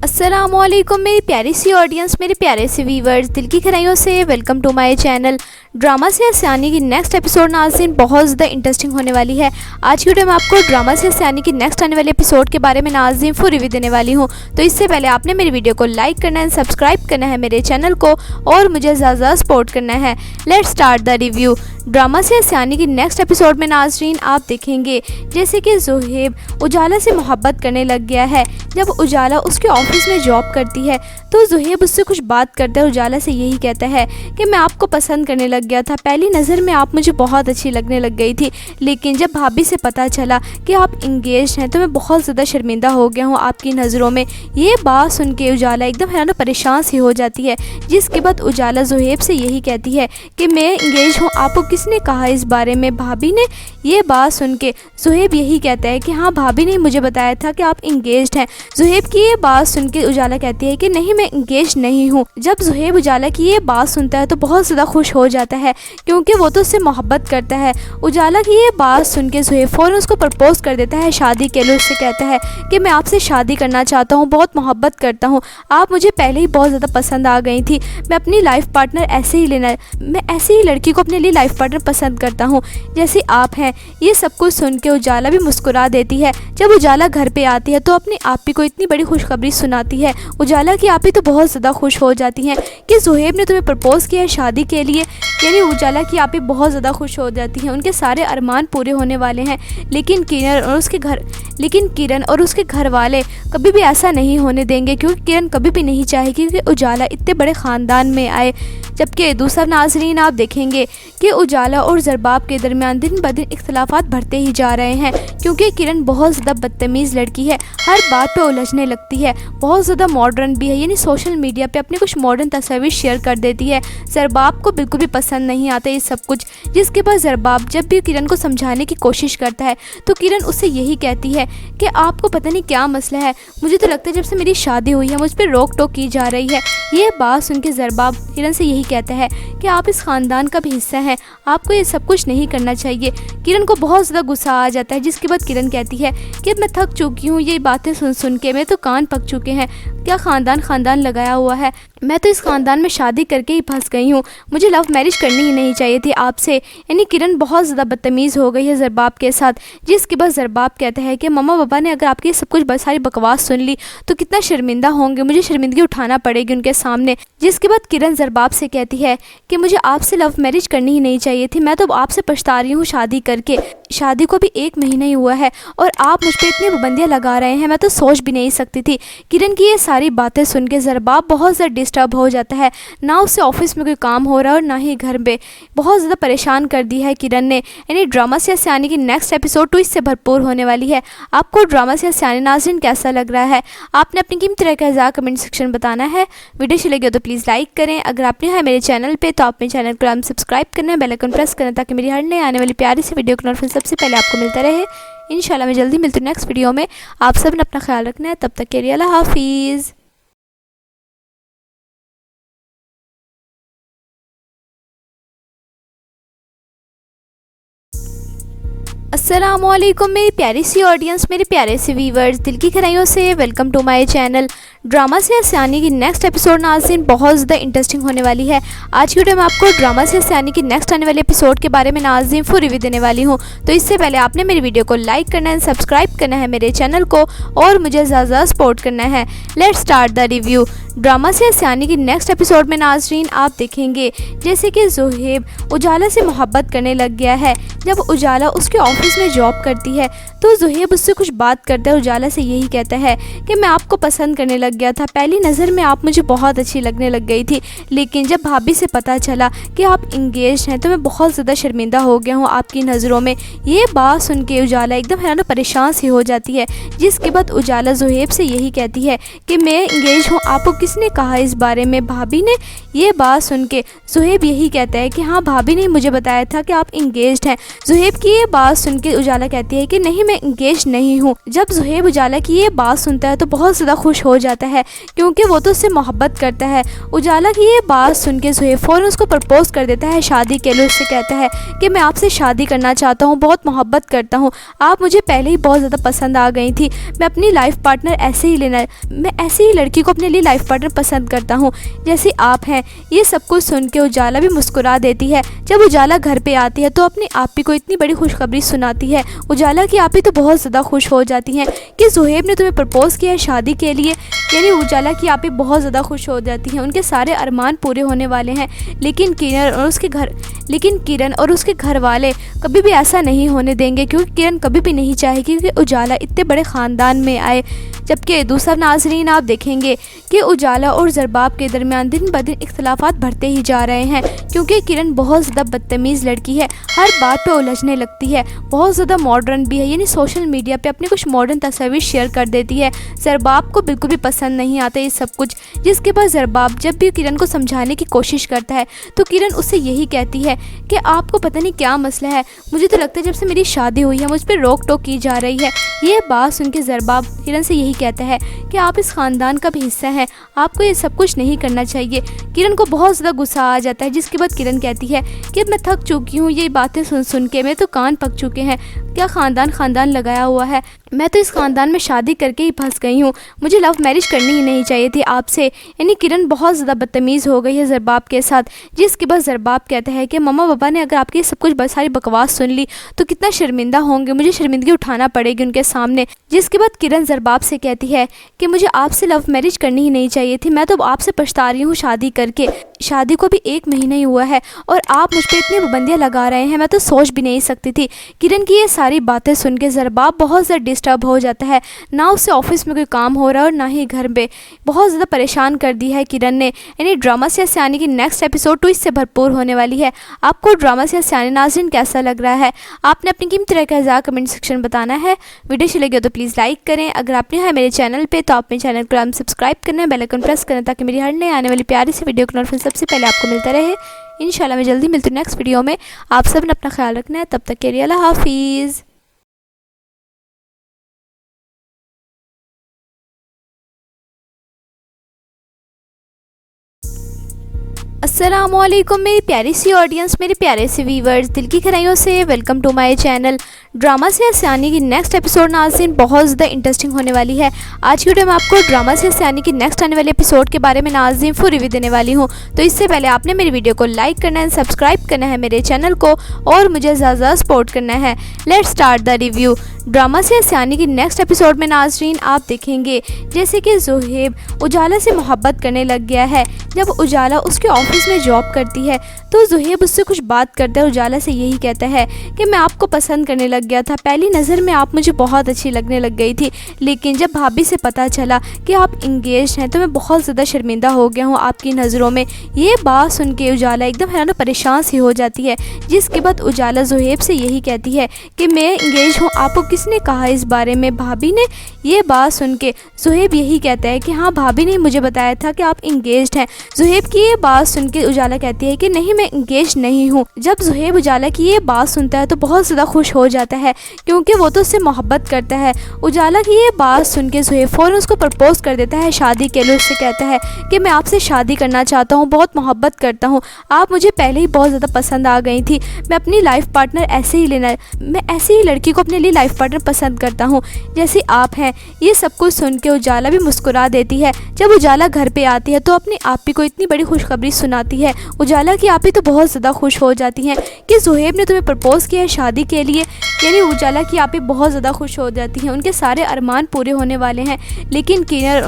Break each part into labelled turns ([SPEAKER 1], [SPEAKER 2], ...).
[SPEAKER 1] अस्सलामुअलैकुम मेरी प्यारी सी ऑडियंस, मेरे प्यारे से व्यूवर्स, दिल की गहराइयों से welcome to my channel. Drama से हंसानी की नेक्स्ट एपिसोड नाज़रीन बहुत ज़्यादा इंटरेस्टिंग होने वाली है। आज की वीडियो में आपको ड्रामा से हंसानी की नेक्स्ट आने वाले एपिसोड के बारे में नाज़रीन फुल रिव्यू देने वाली हूँ। तो इससे पहले आपने मेरी वीडियो को लाइक करना है, सब्सक्राइब करना है मेरे चैनल को और मुझे ज़्यादा सपोर्ट करना है। Let's start the review. Drama से हंसानी की नेक्स्ट एपिसोड में नाज़रीन आप देखेंगे जैसे कि ज़ुहैब उजाला से मोहब्बत करने लग गया है। जब उजाला उसके ऑफिस में जॉब करती है तो ज़ुहैब उससे कुछ बात करता है। उजाला से यही कहता है कि मैं आपको पसंद करने लग गया था, पहली नज़र में आप मुझे बहुत अच्छी लगने लग गई थी, लेकिन जब भाभी से पता चला कि आप इंगेज हैं तो मैं बहुत ज़्यादा शर्मिंदा हो गया हूँ आपकी नज़रों में। ये बात सुन के उजाला एकदम है ना परेशान सी हो जाती है, जिसके बाद उजाला ज़ुहैब से यही कहती है कि मैं इंगेज हूँ, आपको किसने कहा इस बारे में? भाभी ने। ये बात सुन के ज़ुहैब यही कहता है कि हाँ, भाभी ने मुझे बताया था कि आप इंगेज्ड हैं। ज़ुहैब की ये बात सुन के उजाला कहती है कि नहीं, मैं इंगेज नहीं हूँ। जब ज़ुहैब उजाला की ये बात सुनता है तो बहुत ज़्यादा खुश हो जाता है क्योंकि वो तो उससे मोहब्बत करता है। उजाला की ये बात सुन के ज़ुहैब फ़ौरन उसको प्रपोज कर देता है शादी के लिए। उससे कहता है कि मैं आपसे शादी करना चाहता हूँ, बहुत मोहब्बत करता हूँ, आप मुझे पहले ही बहुत ज़्यादा पसंद आ गई थी, मैं अपनी लाइफ पार्टनर ऐसे ही लेना, मैं ऐसी ही लड़की को अपने लिए लाइफ पार्टनर पसंद करता हूँ जैसी आप हैं। ये सब कुछ सुन के उजाला भी मुस्कुरा देती है। जब उजाला घर पे आती है तो अपनी आपी को इतनी बड़ी खुशखबरी सुनाती है। उजाला की आपी तो बहुत ज़्यादा खुश हो जाती हैं कि ज़ुहैब ने तुम्हें प्रपोज़ किया है शादी के लिए। यानी उजाला की आपी बहुत ज़्यादा खुश हो जाती हैं, उनके सारे अरमान पूरे होने वाले हैं। लेकिन किरण और उसके घर वाले कभी भी ऐसा नहीं होने देंगे, क्योंकि किरण कभी भी नहीं चाहेगी कि उजाला इतने बड़े ख़ानदान में आए। जबकि दूसरा नाज़रीन आप देखेंगे कि उजाला और ज़रबाब के दरमियान दिन ब दिन इख्तलाफात बढ़ते ही जा रहे हैं, क्योंकि किरण बहुत ज़्यादा बदतमीज़ लड़की है, हर बात पे उलझने लगती है, बहुत ज़्यादा मॉडर्न भी है, यानी सोशल मीडिया पे अपनी कुछ मॉडर्न तस्वीर शेयर कर देती है। ज़रबाब को बिल्कुल भी पसंद नहीं आता ये सब कुछ, जिसके बाद ज़रबाब जब भी किरण को समझाने की कोशिश करता है तो किरण उससे यही कहती है कि आपको पता नहीं क्या मसला है, मुझे तो लगता है जब से मेरी शादी हुई है मुझ पर रोक टोक की जा रही है। ये बात सुन के ज़रबाब किरण से यही कहता है कि आप इस ख़ानदान का भी हिस्सा हैं, आपको ये सब कुछ नहीं करना चाहिए। किरण को बहुत ज़्यादा गुस्सा आ जाता है, जिसके बाद किरण कहती है कि मैं थक चुकी हूँ, ये बातें सुन सुन के मेरे तो कान पक चुके हैं, क्या ख़ानदान लगाया हुआ है, मैं तो इस ख़ानदान में शादी करके ही फंस गई हूँ, मुझे लव मैरिज करनी ही नहीं चाहिए थी आपसे। यानी किरण बहुत ज़्यादा बदतमीज़ हो गई है ज़रबाब के साथ, जिसके बाद ज़रबाब कहता है कि मम्मा पापा ने अगर आपकी सब कुछ सारी बकवास सुन ली तो कितना शर्मिंदा होंगे, मुझे शर्मिंदगी उठाना पड़ेगी उनके सामने। जिसके बाद किरण ज़रबाब से कहती है कि मुझे आपसे लव मैरिज करनी ही नहीं चाहिए थी, मैं तो आपसे पछता रही हूँ शादी करके, शादी को भी 1 महीना ही हुआ है और आप मुझ पर इतनी पाबंदियाँ लगा रहे हैं, मैं तो सोच भी नहीं सकती थी। किरण की ये सारी बातें सुन के ज़रबाब बहुत ज़्यादा डिस्टर्ब हो जाता है, ना उससे ऑफिस में कोई काम हो रहा है और ना ही घर में, बहुत ज़्यादा परेशान कर दी है किरण ने। यानी ड्रामा से हंसानी की नेक्स्ट एपिसोड ट्विस्ट से भरपूर होने वाली है। आपको ड्रामा से हंसानी नाज़रीन कैसा लग रहा है? आपने अपनी कीमती राय का इज़हार कमेंट सेक्शन बताना है। वीडियो अच्छी लगी हो तो प्लीज़ लाइक करें। अगर आपने है मेरे चैनल पे तो आप मेरे चैनल को सब्सक्राइब करना है, बेल आइकन प्रेस करना, ताकि मेरी हर नई आने वाली प्यारी सी वीडियो का नोटिफिकेशन सबसे पहले आपको मिलता रहे। इंशाल्लाह मैं जल्दी मिलती हूँ नेक्स्ट वीडियो में। आप सब ने अपना ख्याल रखना है, तब तक के लिए अल्लाह हाफिज़। अस्सलामुअलैकुम मेरी प्यारी सी ऑडियंस, मेरे प्यारे से व्यूवर्स, दिल की गहराइयों से welcome to my channel. Drama से हंसानी की नेक्स्ट एपिसोड नाज़रीन बहुत ज़्यादा इंटरेस्टिंग होने वाली है। आज की वीडियो में आपको ड्रामा से हंसानी की नेक्स्ट आने वाले एपिसोड के बारे में नाज़रीन फुल रिव्यू देने वाली हूँ। तो इससे पहले आपने मेरी वीडियो को लाइक करना है, सब्सक्राइब करना है मेरे चैनल को और मुझे ज़्यादा सपोर्ट करना है। Let's start the review. Drama से हंसानी की नेक्स्ट एपिसोड में नाज़रीन आप देखेंगे जैसे कि ज़ुहैब उजाला से मोहब्बत करने लग गया है। जब उजाला उसके ऑफिस में जॉब करती है तो ज़ुहैब उससे कुछ बात करता है। उजाला से यही कहता है कि मैं आपको पसंद करने लग गया था, पहली नज़र में आप मुझे बहुत अच्छी लगने लग गई थी, लेकिन जब भाभी से पता चला कि आप इंगेज हैं तो मैं बहुत ज़्यादा शर्मिंदा हो गया हूँ आपकी नज़रों में। ये बात सुन के उजाला एकदम है ना परेशान सी हो जाती है, जिसके बाद उजाला ज़ुहैब से यही कहती है कि मैं इंगेज हूँ, आपको किसने कहा इस बारे में? भाभी ने। ये बात सुन के ज़ुहैब यही कहता है कि हाँ, भाभी ने मुझे बताया था कि आप इंगेज्ड हैं, ज़ुहैब की ये बात सुन के उजाला कहती है कि नहीं, मैं इंगेज नहीं हूँ। जब ज़ुहैब उजाला की ये बात सुनता है तो बहुत ज़्यादा खुश हो जाता है क्योंकि वो तो उससे मोहब्बत करता है। उजाला की ये बात सुन के ज़ुहैब फ़ौरन उसको प्रपोज़ कर देता है शादी के लिए। उससे कहता है कि मैं आपसे शादी करना चाहता हूँ, बहुत मोहब्बत करता हूँ, आप मुझे पहले ही बहुत ज़्यादा पसंद आ गई थी। मैं अपनी लाइफ पार्टनर मैं ऐसी ही लड़की को अपने लिए लाइफ पार्टनर पसंद करता हूँ जैसी आप हैं। ये सब कुछ सुन के उजाला भी मुस्कुरा देती है। जब उजाला घर पे आती है तो अपनी आपी को इतनी बड़ी खुशखबरी सुनाती है। उजाला की आपी तो बहुत ज़्यादा खुश हो जाती हैं कि ज़ुहैब ने तुम्हें प्रपोज़ किया है शादी के लिए। यानी उजाला की आपी बहुत ज़्यादा खुश हो जाती हैं, उनके सारे अरमान पूरे होने वाले हैं। लेकिन किरण और उसके घर वाले कभी भी ऐसा नहीं होने देंगे क्योंकि किरण कभी भी नहीं चाहेगी कि उजाला इतने बड़े ख़ानदान में आए। जबकि दूसरा नाज़रीन आप देखेंगे कि उजाला और ज़रबाब के दरमियान दिन ब दिन इख्तलाफात बढ़ते ही जा रहे हैं क्योंकि किरण बहुत ज़्यादा बदतमीज़ लड़की है, हर बात पे उलझने लगती है, बहुत ज़्यादा मॉडर्न भी है। यानी सोशल मीडिया पे अपनी कुछ मॉडर्न तस्वीर शेयर कर देती है। ज़रबाब को बिल्कुल भी पसंद नहीं आता ये सब कुछ, जिसके बाद ज़रबाब जब भी किरण को समझाने की कोशिश करता है तो किरण उससे यही कहती है कि आपको पता नहीं क्या मसला है, मुझे तो लगता है जब से मेरी शादी हुई है मुझ पर रोक टोक की जा रही है। ये बात सुन के ज़रबाब किरण से यही कहता है कि आप इस ख़ानदान का भी हिस्सा हैं, आपको ये सब कुछ नहीं करना चाहिए। किरण को बहुत ज़्यादा गुस्सा आ जाता है, जिसके बाद किरण कहती है कि मैं थक चुकी हूँ, ये बातें सुन सुन के मेरे तो कान पक चुके हैं। क्या ख़ानदान लगाया हुआ है, मैं तो इस ख़ानदान में शादी करके ही फंस गई हूँ, मुझे लव मैरिज करनी ही नहीं चाहिए थी आपसे। यानी किरण बहुत ज़्यादा बदतमीज़ हो गई है ज़रबाब के साथ, जिसके बाद ज़रबाब कहता है कि मम्मा पापा ने अगर आपकी सब कुछ सारी बकवास सुन ली तो कितना शर्मिंदा होंगे, मुझे शर्मिंदगी उठाना पड़ेगी उनके सामने। जिसके बाद किरण ज़रबाब से कहती है कि मुझे आपसे लव मैरिज करनी ही नहीं चाहिए थी, मैं तो आपसे पछता रही हूँ शादी करके, शादी को भी 1 महीना ही हुआ है और आप मुझ पर इतनी पाबंदियाँ लगा रहे हैं, मैं तो सोच भी नहीं सकती थी। किरण की ये सारी बातें सुन के ज़रबाब बहुत ज़्यादा डिस्टर्ब हो जाता है, ना उससे ऑफिस में कोई काम हो रहा है और ना ही घर पे, बहुत ज़्यादा परेशान कर दी है किरण ने। यानी ड्रामा से सियानी की नेक्स्ट एपिसोड ट्विस्ट से भरपूर होने वाली है। आपको ड्रामा से सियानी नाज़रीन कैसा लग रहा है, आपने अपनी कीमती राय का इज़हार कमेंट सेक्शन बताना है। वीडियो अच्छी लगी हो तो प्लीज़ लाइक करें, अगर आपने है मेरे चैनल पे तो आप मेरे चैनल को सब्सक्राइब करना है, बेल आइकन प्रेस करें ताकि मेरी हर नई आने वाली प्यारी सी वीडियो का नोटिफिकेशन सबसे पहले आपको मिलता रहे। इंशाल्लाह मैं जल्दी मिलती हूँ नेक्स्ट वीडियो में। आप सब ने अपना ख्याल रखना है, तब तक के लिए अल्लाह हाफिज़। अस्सलामुअलैकुम मेरी प्यारी सी ऑडियंस, मेरे प्यारे से व्यूवर्स, दिल की गहराइयों से welcome to my channel. Drama से आसानी की नेक्स्ट एपिसोड नाज़रीन बहुत ज़्यादा इंटरेस्टिंग होने वाली है। आज की वीडियो में आपको ड्रामा से आसानी की नेक्स्ट आने वाले एपिसोड के बारे में नाज़रीन फुल रिव्यू देने वाली हूँ। तो इससे पहले आपने मेरी वीडियो को लाइक करना है, सब्सक्राइब करना है मेरे चैनल को और मुझे ज़्यादा सपोर्ट करना है। Let's start the review. Drama से आसानी की नेक्स्ट एपिसोड में नाज़रीन आप देखेंगे जैसे कि ज़ुहैब उजाला से मोहब्बत करने लग गया है। जब उजाला उसके ऑफिस में जॉब करती है तो ज़ुहैब उससे कुछ बात करता है, उजाला से यही कहता है कि मैं आपको पसंद करने लग गया था, पहली नज़र में आप मुझे बहुत अच्छी लगने लग गई थी, लेकिन जब भाभी से पता चला कि आप इंगेज हैं तो मैं बहुत ज़्यादा शर्मिंदा हो गया हूँ आपकी नज़रों में। ये बात सुन के उजाला एकदम हैरान परेशान सी हो जाती है। जिसके बाद उजाला ज़ुहैब से यही कहती है कि मैं इंगेज हूँ, आपको किसने कहा इस बारे में, भाभी ने। ये बात सुन के ज़ुहैब यही कहता है कि हाँ भाभी ने मुझे बताया था कि आप इंगेज्ड हैं। ज़ुहैब की ये बात सुन के उजाला कहती है कि नहीं, मैं इंगेज नहीं हूँ। जब ज़ुहैब उजाला की ये बात सुनता है तो बहुत ज़्यादा खुश हो जाता है क्योंकि वो तो उससे मोहब्बत करता है। उजाला की ये बात सुन के ज़ुहैब फ़ौरन उसको प्रपोज़ कर देता है शादी के लिए। उससे कहता है कि मैं आपसे शादी करना चाहता हूँ, बहुत मोहब्बत करता हूँ, आप मुझे पहले ही बहुत ज़्यादा पसंद आ गई थी, मैं अपनी लाइफ पार्टनर मैं ऐसी ही लड़की को अपने लिए लाइफ पार्टनर पसंद करता हूँ जैसी आप हैं। ये सब कुछ सुन के उजाला भी मुस्कुरा देती है। जब उजाला घर पे आती है तो अपनी आपी को इतनी बड़ी खुशखबरी सुनाती है। उजाला की आपी तो बहुत ज़्यादा खुश हो जाती हैं कि ज़ुहैब ने तुम्हें प्रपोज़ किया है शादी के लिए। यानी उजाला की आपी बहुत ज़्यादा खुश हो जाती हैं, उनके सारे अरमान पूरे होने वाले हैं। लेकिन किरण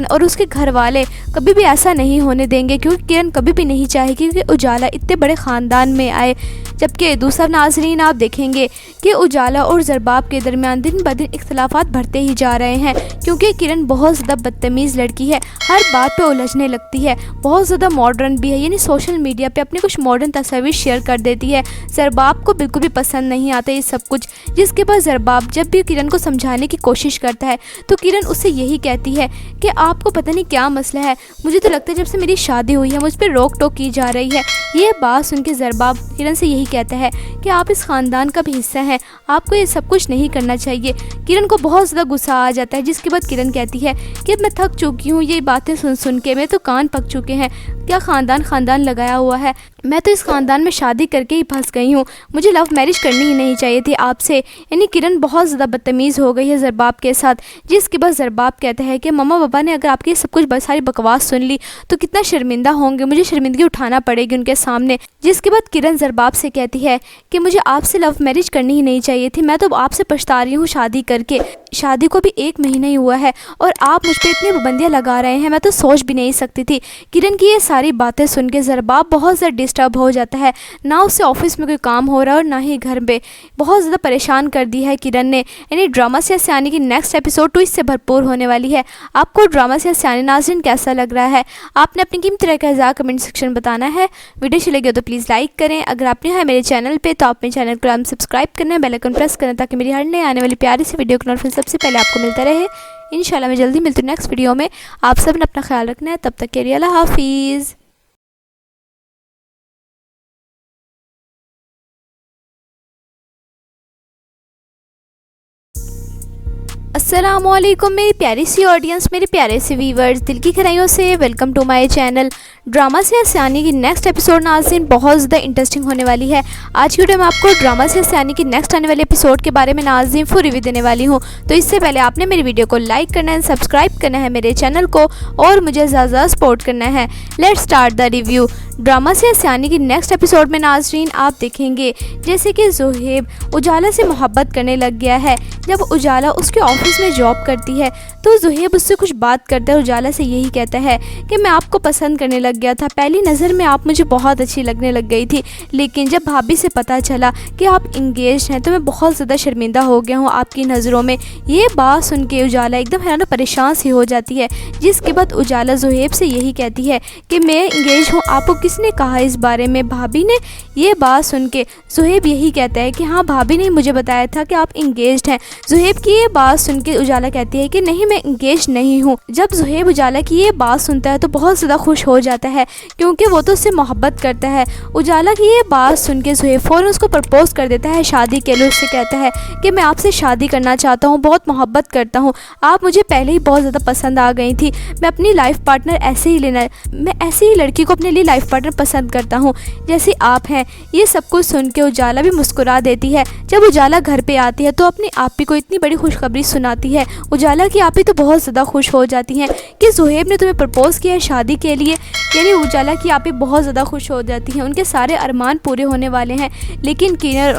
[SPEAKER 1] और उसके घर वाले कभी भी ऐसा नहीं होने देंगे क्योंकि किरण कभी भी नहीं चाहेगी कि उजाला इतने बड़े ख़ानदान में आए। जबकि दूसरा नाज़रीन आप देखेंगे कि उजाला और ज़रबाब के दरमियान दिन ब दिन इख्तलाफात बढ़ते ही जा रहे हैं क्योंकि किरण बहुत ज़्यादा बदतमीज़ लड़की है, हर बात पे उलझने लगती है, बहुत ज़्यादा मॉडर्न भी है। यानी सोशल मीडिया पे अपनी कुछ मॉडर्न तस्वीर शेयर कर देती है। ज़रबाब को बिल्कुल भी पसंद नहीं आता ये सब कुछ, जिसके बाद ज़रबाब जब भी किरण को समझाने की कोशिश करता है तो किरण उससे यही कहती है कि आपको पता नहीं क्या मसला है, मुझे तो लगता है जब से मेरी शादी हुई है मुझ पर रोक टोक की जा रही है। ये बात सुन के ज़रबाब किरण से यही कहता है कि आप इस ख़ानदान का भी हिस्सा हैं, आपको ये सब कुछ नहीं करना चाहिए। किरण को बहुत ज़्यादा गुस्सा आ जाता है, जिसके बाद किरण कहती है कि मैं थक चुकी हूँ, ये बातें सुन सुन के मेरे तो कान पक चुके हैं। क्या ख़ानदान लगाया हुआ है, मैं तो इस ख़ानदान में शादी करके ही फंस गई हूँ, मुझे लव मैरिज करनी ही नहीं चाहिए थी आपसे। यानी किरण बहुत ज़्यादा बदतमीज़ हो गई है ज़रबाब के साथ, जिसके बाद ज़रबाब कहता है कि मम्मा पापा ने अगर आपकी सब कुछ सारी बकवास सुन ली तो कितना शर्मिंदा होंगे, मुझे शर्मिंदगी उठाना पड़ेगी उनके सामने। जिसके बाद किरण ज़रबाब से कहती है कि मुझे आपसे लव मैरिज करनी ही नहीं चाहिए थी, मैं तो आपसे पछता रही हूँ शादी करके। शादी को भी 1 महीना ही हुआ है और आप मुझ पर इतनी पाबंदियाँ लगा रहे हैं, मैं तो सोच भी नहीं सकती थी। किरण की ये सारी बातें सुन के ज़रबाब बहुत ज़्यादा डिस्टर्ब हो जाता है, ना उससे ऑफिस में कोई काम हो रहा है और ना ही घर में। बहुत ज़्यादा परेशान कर दी है किरण ने। यानी ड्रामा से सियानी की नेक्स्ट एपिसोड ट्विस्ट से भरपूर होने वाली है। आपको ड्रामा से सियानी नाज़रीन कैसा लग रहा है, आपने अपनी कीमती राय का इज़हार कमेंट सेक्शन बताना है। वीडियो अच्छी लगी हो तो प्लीज़ लाइक करें। अगर आपने है मेरे चैनल पर तो आप मेरे चैनल को सब्सक्राइब करना है, बेल आइकन प्रेस करना, ताकि मेरी हर नई आने वाली प्यारी सी वीडियो का नोटिफिकेशन सबसे पहले आपको मिलता रहे। इंशाल्लाह मैं जल्दी मिलती हूँ नेक्स्ट वीडियो में। आप सब ने अपना ख्याल रखना है, तब तक के लिए अल्लाह हाफिज़। अस्सलामुअलैकुम मेरी प्यारी सी ऑडियंस, मेरे प्यारे से व्यूवर्स, दिल की गहराइयों से welcome to my channel. Drama से आसानी की नेक्स्ट एपिसोड नाज़रीन बहुत ज़्यादा इंटरेस्टिंग होने वाली है। आज की वीडियो में आपको ड्रामा से आसानी की नेक्स्ट आने वाले एपिसोड के बारे में नाज़रीन फुल रिव्यू देने वाली हूँ। तो इससे पहले आपने मेरी वीडियो को लाइक करना है, सब्सक्राइब करना है मेरे चैनल को और मुझे ज़्यादा सपोर्ट करना है। Let's start the review. Drama से आसानी की नेक्स्ट एपिसोड में नाज़रीन आप देखेंगे जैसे कि ज़ुहैब उजाला से मोहब्बत करने लग गया है। जब उजाला उसके ऑफिस में जॉब करती है तो ज़ुहैब उससे कुछ बात करता है। उजाला से यही कहता है कि मैं आपको पसंद करने लग गया था, पहली नज़र में आप मुझे बहुत अच्छी लगने लग गई थी, लेकिन जब भाभी से पता चला कि आप इंगेज हैं तो मैं बहुत ज़्यादा शर्मिंदा हो गया हूँ आपकी नज़रों में। ये बात सुन के उजाला एकदम है ना परेशान सी हो जाती है। जिसके बाद उजाला ज़ुहैब से यही कहती है कि मैं इंगेज हूँ, आपको किसने कहा इस बारे में, भाभी ने। ये बात सुन के ज़ुहैब यही कहता है कि हाँ भाभी ने मुझे बताया था कि आप इंगेज्ड हैं। ज़ुहैब की ये बात सुन के उजाला कहती है कि नहीं मैं इंगेज नहीं हूँ। जब ज़ुहैब उजाला की ये बात सुनता है तो बहुत ज़्यादा खुश हो जाता है, क्योंकि वो तो उससे मोहब्बत करता है। उजाला की ये बात सुन के ज़ुहैब फ़ौरन उसको प्रपोज़ कर देता है शादी के लिए। उससे कहता है कि मैं आपसे शादी करना चाहता हूँ, बहुत मोहब्बत करता हूँ, आप मुझे पहले ही बहुत ज़्यादा पसंद आ गई थी, मैं अपनी लाइफ पार्टनर ऐसे ही लेना, मैं ऐसी ही लड़की को अपने लिए लाइफ पार्टनर पसंद करता हूँ जैसी आप हैं। ये सब कुछ सुन के उजाला भी मुस्कुरा देती है। जब उजाला घर पे आती है तो अपनी आपी को इतनी बड़ी खुशखबरी सुनाती है। उजाला की आपी तो बहुत ज़्यादा खुश हो जाती हैं कि ज़ुहैब ने तुम्हें प्रपोज़ किया है शादी के लिए। यानी उजाला की आपी बहुत ज़्यादा खुश हो जाती हैं, उनके सारे अरमान पूरे होने वाले हैं। लेकिन किरण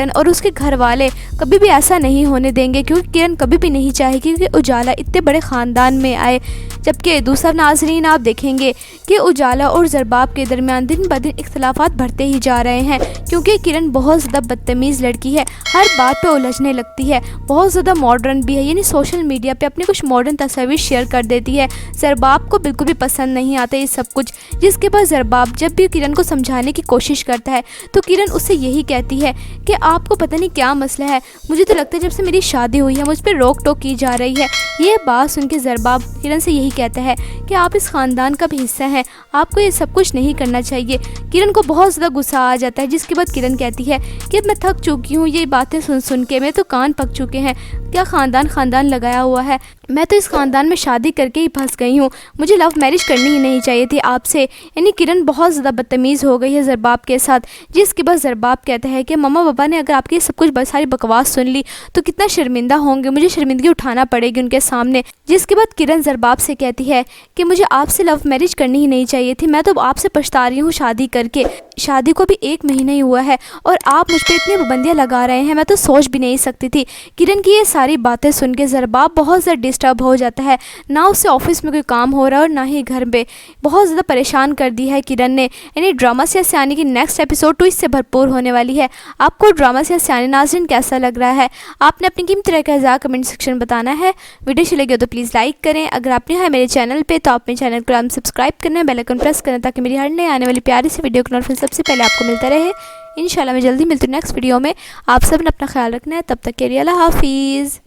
[SPEAKER 1] और उसके घर वाले कभी भी ऐसा नहीं होने देंगे, क्योंकि किरण कभी भी नहीं चाहेगी कि उजाला इतने बड़े ख़ानदान में आए। जबकि दूसरा नाज़रीन आप देखेंगे कि उजाला और ज़रबाब के दरमियान दिन ब दिन इख्तलाफात बढ़ते ही जा रहे हैं, क्योंकि किरण बहुत ज़्यादा बदतमीज़ लड़की है, हर बात पे उलझने लगती है, बहुत ज़्यादा मॉडर्न भी है। यानी सोशल मीडिया पे अपनी कुछ मॉडर्न तस्वीर शेयर कर देती है। ज़रबाब को बिल्कुल भी पसंद नहीं आता ये सब कुछ। जिसके बाद ज़रबाब जब भी किरण को समझाने की कोशिश करता है तो किरण उससे यही कहती है कि आपको पता नहीं क्या मसला है, मुझे तो लगता है जब से मेरी शादी हुई है मुझ पर रोक टोक की जा रही है। ये बात सुन के ज़रबाब किरण से यही कहता है कि आप इस ख़ानदान का भी हिस्सा हैं, आपको ये सब कुछ नहीं करना चाहिए। किरण को बहुत ज़्यादा गुस्सा आ जाता है। जिसके बाद किरण कहती है कि मैं थक चुकी हूँ, ये बातें सुन सुन के मेरे तो कान पक चुके हैं। क्या ख़ानदान लगाया हुआ है, मैं तो इस ख़ानदान में शादी करके ही फंस गई हूँ, मुझे लव मैरिज करनी ही नहीं चाहिए थी आपसे। यानी किरण बहुत ज़्यादा बदतमीज़ हो गई है ज़रबाब के साथ। जिसके बाद ज़रबाब कहता है कि मम्मा पापा ने अगर आपकी सब कुछ सारी बकवास सुन ली तो कितना शर्मिंदा होंगे, मुझे शर्मिंदगी उठाना पड़ेगी उनके सामने। जिसके बाद किरण ज़रबाब से कहती है कि मुझे आपसे लव मैरिज करनी ही नहीं चाहिए थी, मैं तो आपसे पछता रही हूँ शादी करके। शादी को भी 1 महीना ही हुआ है और आप मुझ पर इतनी पाबंदियाँ लगा रहे हैं, मैं तो सोच भी नहीं सकती थी। किरण की ये सारी बातें सुन के ज़रबाब बहुत ज़्यादा डिस्टर्ब हो जाता है, ना उससे ऑफिस में कोई काम हो रहा है और ना ही घर में। बहुत ज़्यादा परेशान कर दी है किरण ने। यानी ड्रामा से आसानी की नेक्स्ट एपिसोड ट्विस्ट से भरपूर होने वाली है। आपको ड्रामा से आसानी नाज़रीन कैसा लग रहा है, आपने अपनी कीमती राय का इज़हार कमेंट सेक्शन बताना है। वीडियो अच्छी लगी हो तो प्लीज़ लाइक करें। अगर आपने है मेरे चैनल पर तो आप मेरे चैनल को सब्सक्राइब करना है, बेल आइकन प्रेस करना, ताकि मेरी हर नई आने वाली प्यारी सी वीडियो का नोटिफिकेशन सबसे पहले आपको मिलता रहे। इंशाल्लाह मैं जल्दी मिलती हूँ नेक्स्ट वीडियो में। आप सब ने अपना ख्याल रखना है, तब तक के लिए अल्लाह हाफिज़।